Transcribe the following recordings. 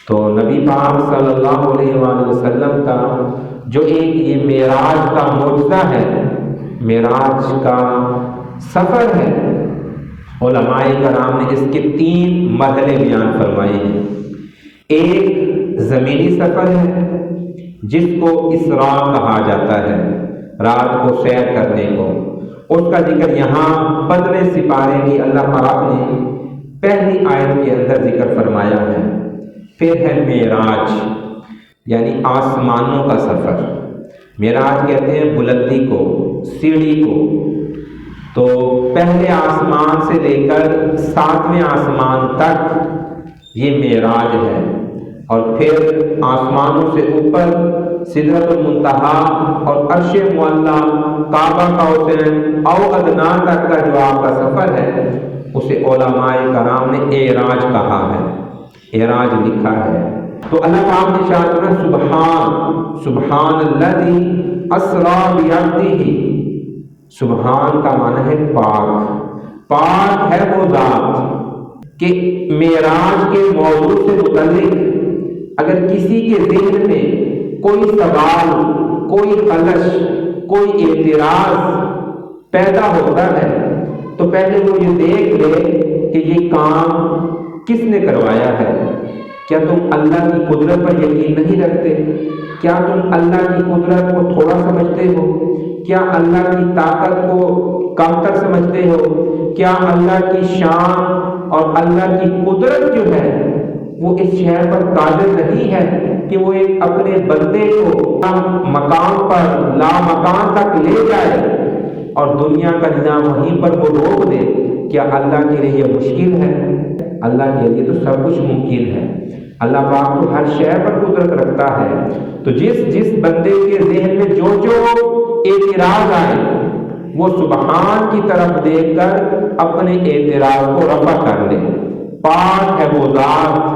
تو نبی پاک صلی اللہ علیہ وآلہ وسلم کا جو ایک یہ معراج کا معجزہ ہے، معراج کا سفر ہے، علماء کرام نے اس کے 3 مرحلے بیان فرمائے ہیں۔ ایک زمینی سفر ہے جس کو اسراء کہا جاتا ہے، رات کو سیر کرنے کو، اس کا ذکر یہاں 15 سپارے کی اللہ پاک نے پہلی آیت کے اندر ذکر فرمایا ہے۔ پھر ہے معراج، یعنی آسمانوں کا سفر۔ معراج کہتے ہیں بلندی کو، سیڑھی کو۔ تو پہلے آسمان سے لے کر 7ویں آسمان تک یہ معراج ہے، اور پھر آسمانوں سے اوپر سدرۃ المنتہی اور عرش معلیٰ، کعبہ کا قوسین او ادنیٰ تک کا جو آپ کا سفر ہے، اسے علماء کرام نے اعراج کہا ہے، اعراج لکھا ہے۔ تو اللہ پاک نے ارشاد فرمایا سبحان الذی اسریٰ بعبدہ۔ سبحان کا معنی ہے پاک، پاک ہے وہ ذات کہ معراج کے موضوع سے متعلق اگر کسی کے ذہن میں کوئی سوال، کوئی خلش، کوئی اعتراض پیدا ہوتا ہے تو پہلے وہ یہ دیکھ لے کہ یہ کام کس نے کروایا ہے۔ کیا تم اللہ کی قدرت پر یقین نہیں رکھتے؟ کیا تم اللہ کی قدرت کو تھوڑا سمجھتے ہو؟ کیا اللہ کی طاقت کو کم تر سمجھتے ہو؟ کیا اللہ کی شان اور اللہ کی قدرت جو ہے وہ اس شہر پر قادر نہیں ہے کہ وہ ایک اپنے بندے کو مقام پر لا مکان تک لے جائے اور دنیا کا نظام وہیں پر وہ روک دے؟ کیا اللہ کے لیے یہ مشکل ہے؟ اللہ کے لیے تو سب کچھ ممکن ہے۔ اللہ پاک تو ہر شے پر قدرت رکھتا ہے۔ تو جس بندے کے ذہن میں جو اعتراض آئے وہ سبحان کی طرف دیکھ کر اپنے اعتراض کو رفع کر لے۔ پاک ہے وہ ذات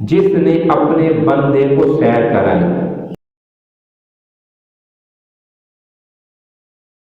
جس نے اپنے بندے کو سیر کرائی۔